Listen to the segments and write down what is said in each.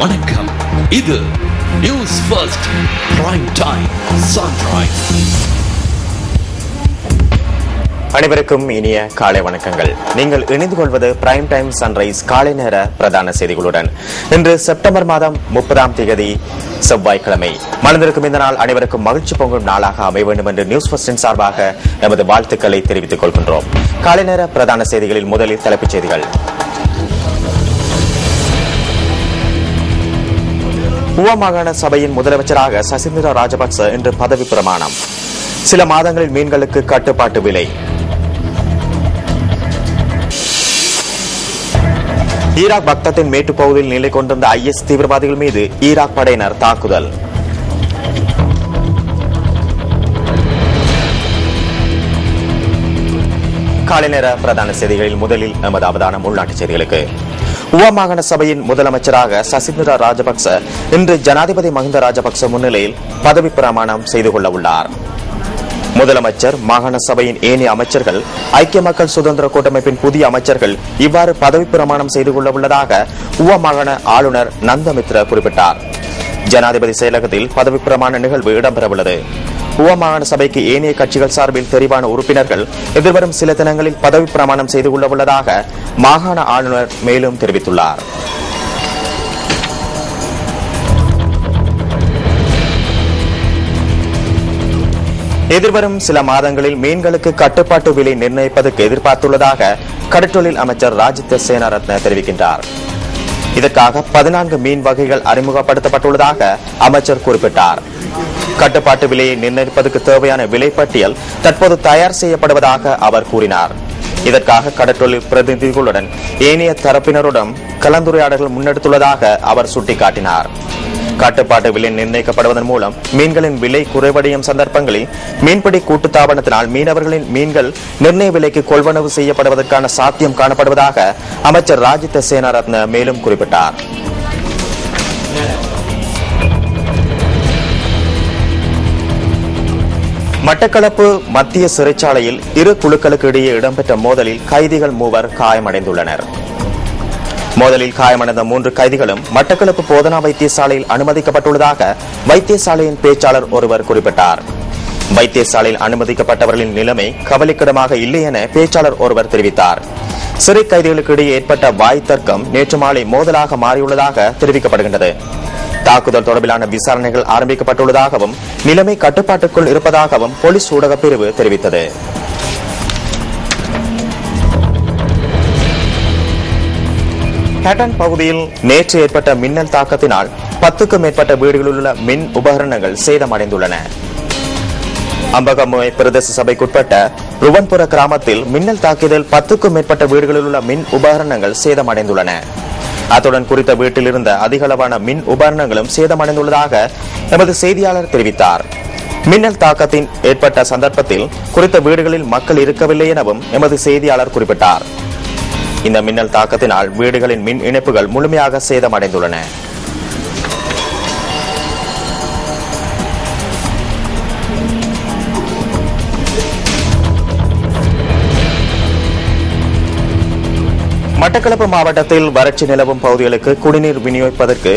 வணக்கம். இது news first prime time sunrise. அனைவருக்கும் இனிய காலை வணக்கங்கள். நீங்கள் இணைந்து கொள்வது பிரைம் டைம் சன்ரைஸ் காலை நேர பிரதான செய்திகளுடன். இன்று செப்டம்பர் மாதம் 30ஆம் தேதி செவ்வாய்க்கிழமை. மலர்ந்திருக்கும் இந்த நாள் அனைவருக்கும் மகிழ்ச்சி பொங்கும் நாளாக அமைய வேண்டும் என்று நியூஸ் ஃபர்ஸ்டின் சார்பாக நமது வாழ்த்துக்களை தெரிவித்துக் கொள்கின்றோம். காலை நேர பிரதான செய்திகளில் முதலில் தலைப்புச் செய்திகள். ஊவா மாகாண சபையின் முதலமைச்சராக சசிந்திர ராஜபக்ச இன்று பதவி பிரமாணம். சில மாதங்களில் மீன்களுக்கு கட்டுப்பாட்டு விலை. ஈராக் பக்தாத்தின் மேட்டு பகுதியில் நிலை கொண்டிருந்த IS தீவிரவாதிகள் மீது ஈராக் படையினர் தாக்குதல். காலை நேர பிரதான செய்திகளில் முதலில் நமது அவதானம் உள்நாட்டுச் செய்திகளுக்கு. ஊவா மாகாண சபையின் முதலமைச்சராக சசிந்திர ராஜபக்ச இன்று ஜனாதிபதி மஹிந்த ராஜபக்ச முன்னிலையில் பதவி பிரமாணம் செய்து கொள்ள உள்ளார். முதலமைச்சர், மாகாண சபையின் ஏனைய அமைச்சர்கள், ஐக்கிய மக்கள் சுதந்திர கூட்டமைப்பின் புதிய அமைச்சர்கள் இவ்வாறு பதவி பிரமாணம் செய்து கொள்ள உள்ளதாக ஊவா மாகாண ஆளுநர் நந்தமித்ர குறிப்பிட்டார். ஜனாதிபதி செயலகத்தில் பதவி பிரமாண நிகழ்வு இடம்பெறவுள்ளது. ஊவா மாகாண சபைக்கு ஏனைய கட்சிகள் சார்பில் தெரிவான உறுப்பினர்கள் எதிர்வரும் சில தினங்களில் பதவி பிரமாணம் செய்து கொள்ள உள்ளதாக மாகாண ஆளுநர் மேலும் தெரிவித்துள்ளார். எதிர்வரும் சில மாதங்களில் மீன்களுக்கு கட்டுப்பாட்டு விலை நிர்ணயிப்பதற்கு எதிர்பார்த்துள்ளதாக கடற்றொழில் அமைச்சர் ராஜித்த சேனாரத்ன தெரிவிக்கின்றார். இதற்காக 14 மீன் வகைகள் அறிமுகப்படுத்தப்பட்டுள்ளதாக அமைச்சர் குறிப்பிட்டார். கட்டுப்பாட்டு விலையை நிர்ணயிப்பதற்கு தேவையான விலைப்பட்டியல் தற்போது தயார் செய்யப்படுவதாக அவர் கூறினார். இதற்காக கடற்றொழில் பிரதிநிதிகளுடன் ஏனைய தரப்பினருடன் கலந்துரையாடல்கள் முன்னெடுத்துள்ளதாக அவர் சுட்டிக்காட்டினார். கட்டுப்பாட்டு விலை நிர்ணயிக்கப்படுவதன் மூலம் மீன்களின் விலை குறைவடையும் சந்தர்ப்பங்களில் மீன்பிடி கூட்டுத்தாபனத்தினால் மீனவர்களின் மீன்கள் நிர்ணய விலைக்கு கொள்வனவு செய்யப்படுவதற்கான சாத்தியம் காணப்படுவதாக அமைச்சர் ராஜித்த சேனாரத்ன மேலும் குறிப்பிட்டார். மட்டக்களப்பு மத்திய சிறைச்சாலையில் இரு குழுக்களுக்கு இடையே இடம்பெற்ற மோதலில் கைதிகள் 3 காயமடைந்துள்ளனர். மோதலில் காயமடைந்த 3 கைதிகளும் மட்டக்களப்பு போதனா வைத்தியசாலையில் அனுமதிக்கப்பட்டுள்ளதாக வைத்தியசாலையின் பேச்சாளர் ஒருவர் குறிப்பிட்டார். வைத்தியசாலையில் அனுமதிக்கப்பட்டவர்களின் நிலைமை கவலைக்கிடமாக இல்லை என பேச்சாளர் ஒருவர் தெரிவித்தார். சிறை கைதிகளுக்கு இடையே ஏற்பட்ட வாய் தர்க்கம் நேற்று மாலை மோதலாக மாறியுள்ளதாக தெரிவிக்கப்படுகின்றது. தாக்குதல் தொடர்பிலான விசாரணைகள் ஆரம்பிக்கப்பட்டுள்ளதாகவும் நிலைமை கட்டுப்பாட்டுக்குள் இருப்பதாகவும் போலீஸ் ஊடக பிரிவு தெரிவித்தது. ஹட்டன் பகுதியில் நேற்று ஏற்பட்ட மின்னல் தாக்கத்தினால் 10க்கும் மேற்பட்ட வீடுகளில் உள்ள மின் உபகரணங்கள் சேதமடைந்துள்ளன. அம்பகமுவை பிரதேச சபைக்குட்பட்ட ருவன்புர கிராமத்தில் மின்னல் தாக்கியதில் 10க்கும் மேற்பட்ட வீடுகளில் உள்ள மின் உபகரணங்கள் சேதமடைந்துள்ளன. அத்துடன் குறித்த வீட்டில் இருந்த அதிகளவான மின் உபகரணங்களும் சேதமடைந்துள்ளதாக எமது செய்தியாளர் தெரிவித்தார். மின்னல் தாக்கத்தின் ஏற்பட்ட சந்தர்ப்பத்தில் குறித்த வீடுகளில் மக்கள் இருக்கவில்லை எனவும் எமது செய்தியாளர் குறிப்பிட்டார். இந்த மின்னல் தாக்கத்தினால் வீடுகளின் மின் இணைப்புகள் முழுமையாக சேதமடைந்துள்ளன. மட்டக்களப்பு மாவட்டத்தில் வறட்சி நிலவும் பகுதிகளுக்கு குடிநீர் விநியோகிப்பதற்கு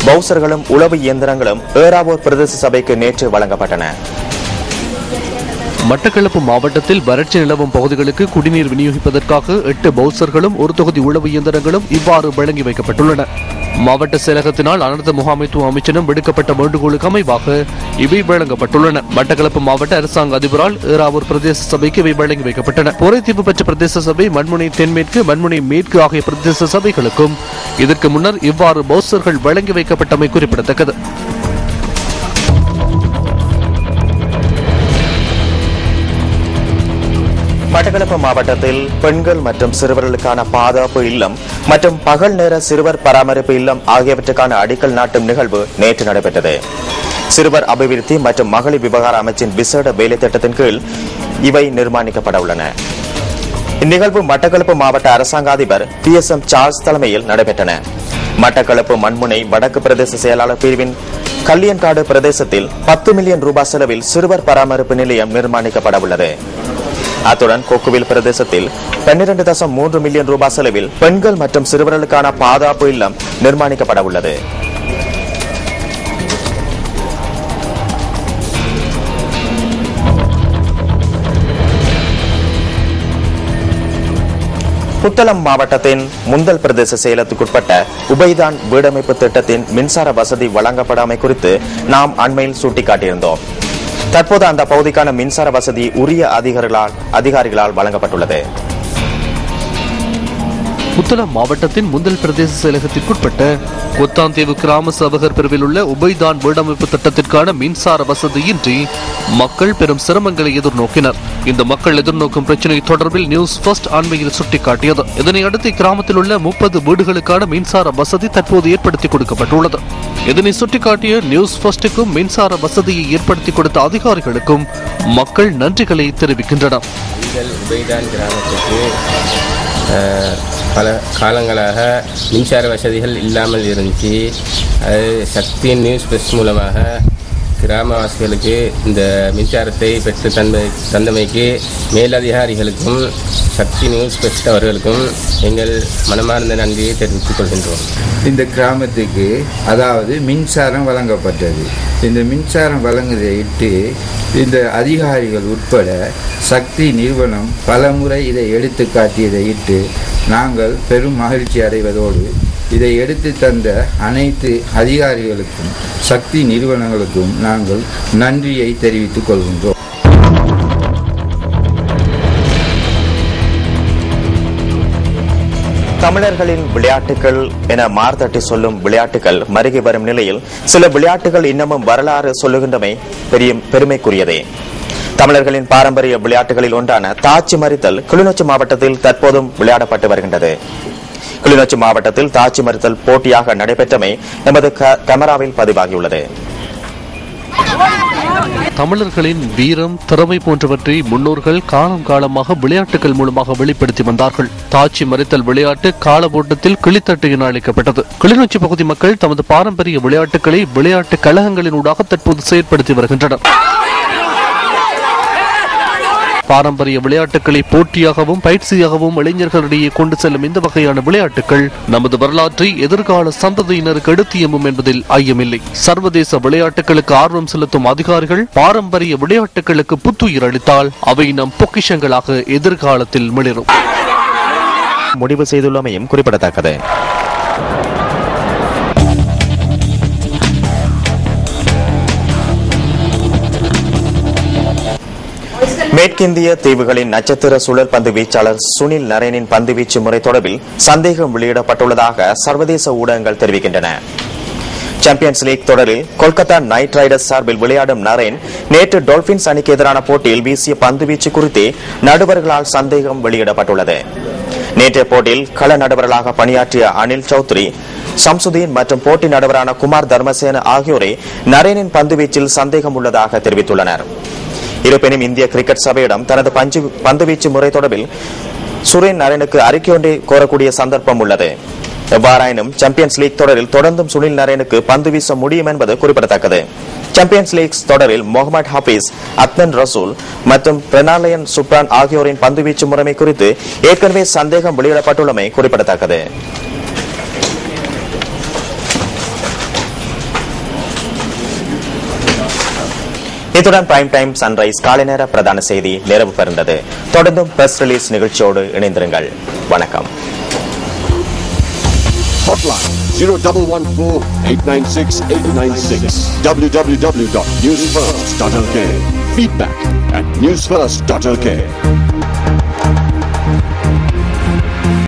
பவுசர்களும் உளவு இயந்திரங்களும் ஏறாவூர் பிரதேச சபைக்கு நேற்று வழங்கப்பட்டன. மட்டக்களப்பு மாவட்டத்தில் வறட்சி நிலவும் பகுதிகளுக்கு குடிநீர் விநியோகிப்பதற்காக 8 பவுசர்களும் 1 தொகுதி உளவு இயந்திரங்களும் இவ்வாறு வழங்கி வைக்கப்பட்டுள்ளன. மாவட்ட செயலகத்தினால் அனர்த்த முகாமைத்துவ அமைச்சனும் விடுக்கப்பட்ட வேண்டுகோளுக்கு அமைவாக இவை வழங்கப்பட்டுள்ளன. மட்டக்களப்பு மாவட்ட அரசாங்க அதிபரால் ஏறாவூர் பிரதேச சபைக்கு இவை வழங்கி வைக்கப்பட்டன. புரைத்தீவு பெற்ற பிரதேச சபை, மண்முனை தென்மேற்கு, மண்முனை மேற்கு ஆகிய பிரதேச சபைகளுக்கும் இதற்கு முன்னர் இவ்வாறு பவுசர்கள் வழங்கி வைக்கப்பட்டமை குறிப்பிடத்தக்கது. மட்டக்களப்பு மாவட்டத்தில் பெண்கள் மற்றும் சிறுவர்களுக்கான பாதுகாப்பு இல்லம் மற்றும் பகல் நேர சிறுவர் பராமரிப்பு இல்லம் ஆகியவற்றுக்கான அடிக்கல் நாட்டும் நிகழ்வு நேற்று நடைபெற்றது. சிறுவர் அபிவிருத்தி மற்றும் மகளிர் விவகார அமைச்சின் விசேட வேலை திட்டத்தின் கீழ் இவை நிர்மாணிக்கப்பட உள்ளன. இந்நிகழ்வு மட்டக்களப்பு மாவட்ட அரசாங்க அதிபர் PSM சார்ல்ஸ் தலைமையில் நடைபெற்றன. மட்டக்களப்பு மண்முனை வடக்கு பிரதேச செயலாளர் பிரிவின் கல்லியன்காடு பிரதேசத்தில் 10 மில்லியன் ரூபாய் செலவில் சிறுவர் பராமரிப்பு நிலையம் நிர்மாணிக்கப்பட உள்ளது. அத்துடன் கொக்குவில் பிரதேசத்தில் 12.3 மில்லியன் ரூபாய் செலவில் பெண்கள் மற்றும் சிறுவர்களுக்கான பாதுகாப்பு இல்லம் நிர்மாணிக்கப்பட உள்ளது. புத்தளம் மாவட்டத்தின் முந்தல் பிரதேச செயலத்துக்குட்பட்ட உபைதான் வீடமைப்பு திட்டத்தின் மின்சார வசதி வழங்கப்படாமை குறித்து நாம் அண்மையில் சுட்டிக்காட்டியிருந்தோம். தற்போது அந்த பகுதிக்கான மின்சார வசதி உரிய அதிகாரிகளால் வழங்கப்பட்டுள்ளது. புத்தளம் மாவட்டத்தின் முந்தல் பிரதேச செயலகத்திற்குட்பட்ட கொத்தாந்தேவு கிராம சபகர் பிரிவில் உள்ள உபைதான் வீடமைப்பு திட்டத்திற்கான மின்சார வசதியின்றி மக்கள் பெரும் சிரமங்களை எதிர்நோக்கினர். இந்த மக்கள் எதிர்நோக்கும் பிரச்சினை தொடர்பில் நியூஸ் ஃபர்ஸ்ட் அண்மையில் சுட்டிக்காட்டியது. இதனையடுத்து இக்கிராமத்தில் உள்ள 30 வீடுகளுக்கான மின்சார வசதி தற்போது ஏற்படுத்தி கொடுக்கப்பட்டுள்ளது. இதனை சுட்டிக்காட்டிய நியூஸ் ஃபர்ஸ்டுக்கும் மின்சார வசதியை ஏற்படுத்தி கொடுத்த அதிகாரிகளுக்கும் மக்கள் நன்றிகளை தெரிவிக்கின்றனர். பல காலங்களாக மின்சார வசதிகள் இல்லாமல் இருந்துச்சு. அது சக்தி நியூஸ் பிரஸ் மூலமாக கிராமவாசிகளுக்கு இந்த மின்சாரத்தை பெற்று தந்தமைக்கு மேலதிகாரிகளுக்கும் சக்தி நியூஸ் பிரஸ் அவர்களுக்கும் எங்கள் மனமார்ந்த நன்றியை தெரிவித்துக் கொள்கின்றோம். இந்த கிராமத்துக்கு அதாவது மின்சாரம் வழங்கப்பட்டது. இந்த மின்சாரம் வழங்குவதையிட்டு இந்த அதிகாரிகள் உட்பட சக்தி நிறுவனம் பலமுறை இதை எடுத்து காட்டியதை இட்டு நாங்கள் பெரும் மகிழ்ச்சி அடைவதோடு இதை எடுத்து தந்த அனைத்து அதிகாரிகளுக்கும் சக்தி நிறுவனங்களுக்கும் நாங்கள் நன்றியை தெரிவித்துக் கொள்கின்றோம். தமிழர்களின் விளையாட்டுகள் என மார்த்தட்டி சொல்லும் விளையாட்டுகள் மருகி வரும் நிலையில் சில விளையாட்டுகள் இன்னமும் வரலாறு சொல்லுகின்றமை பெருமைக்குரியதே. தமிழர்களின் பாரம்பரிய விளையாட்டுகளில் ஒன்றான தாச்சி மறித்தல் கிளிநொச்சி மாவட்டத்தில் தற்போதும் விளையாடப்பட்டு வருகின்றது. கிளிநொச்சி மாவட்டத்தில் தாச்சி மறித்தல் போட்டியாக நடைபெற்றமை நமது கேமராவில் பதிவாகியுள்ளது. தமிழர்களின் வீரம், திறமை போன்றவற்றை முன்னோர்கள் காலமாக விளையாட்டுகள் மூலமாக வெளிப்படுத்தி வந்தார்கள். தாச்சி மறித்தல் விளையாட்டு காலபோட்டத்தில் கிளித்தட்டு என அழைக்கப்பட்டது. கிளிநொச்சி பகுதி மக்கள் தமது பாரம்பரிய விளையாட்டுகளை விளையாட்டு கழகங்களினூடாக தற்போது செயற்படுத்தி வருகின்றனர். பாரம்பரிய விளையாட்டுகளை போட்டியாகவும் பயிற்சியாகவும் இளைஞர்களிடையே கொண்டு செல்லும் இந்த வகையான விளையாட்டுகள் நமது வரலாற்றை எதிர்கால சந்ததியினருக்கு எடுத்தியமும் என்பதில் ஐயமில்லை. சர்வதேச விளையாட்டுகளுக்கு ஆர்வம் செலுத்தும் அதிகாரிகள் பாரம்பரிய விளையாட்டுகளுக்கு புத்துயிர் அளித்தால் அவை நம் பொக்கிஷங்களாக எதிர்காலத்தில் மிளிரும். முடிவு செய்துள்ளமையும் குறிப்பிடத்தக்கது. மேற்கிந்திய தீவுகளின் நட்சத்திர சுழல் பந்து வீச்சாளர் சுனில் நரேனின் பந்துவீச்சு முறை தொடர்பில் சந்தேகம் வெளியிடப்பட்டுள்ளதாக சர்வதேச ஊடகங்கள் தெரிவிக்கின்றன. சாம்பியன்ஸ் லீக் தொடரில் கொல்கத்தா நைட் ரைடர்ஸ் சார்பில் விளையாடும் நரேன் நேற்று டால்பின்ஸ் அணிக்கு எதிரான போட்டியில் வீசிய பந்துவீச்சு குறித்து நடுவர்களால் சந்தேகம் வெளியிடப்பட்டுள்ளது. நேற்றைய போட்டியில் கள நடுவர்களாக பணியாற்றிய அனில் சௌத்ரி, சம்சுதீன் மற்றும் போட்டி நடுவரான குமார் தர்மசேன ஆகியோரை நரேனின் பந்துவீச்சில் சந்தேகம் உள்ளதாக தெரிவித்துள்ளனர். இருப்பினும் இந்திய கிரிக்கெட் சபையிடம் தனது பந்துவீச்சு முறை தொடர்பில் சுரேன் நரேனுக்கு அறிக்கை ஒன்றை கோரக்கூடிய சந்தர்ப்பம் உள்ளது. எவ்வாறாயினும் சாம்பியன்ஸ் லீக் தொடரில் தொடர்ந்தும் சுனில் நரேனுக்கு பந்து வீச முடியும் என்பது குறிப்பிடத்தக்கது. சாம்பியன்ஸ் லீக் தொடரில் முகமது ஹபீஸ், அத்மன் ரசூல் மற்றும் பிரணாலயன் சுப்ரான் ஆகியோரின் பந்துவீச்சு முறைமை குறித்து ஏற்கனவே சந்தேகம் வெளியிடப்பட்டுள்ளமை குறிப்பிடத்தக்கது. இத்துடன் பிரைம் டைம் சன்ரைஸ் காலை நேர பிரதான செய்தி நிறைவு பெறுகிறது. தொடர்ந்தும் பிரஸ் ரிலீஸ் நிகழ்ச்சியோடு இணைந்திருங்கள். வணக்கம். Hotline 0114-896-896 www.newsfirst.lk. Feedback at newsfirst.lk.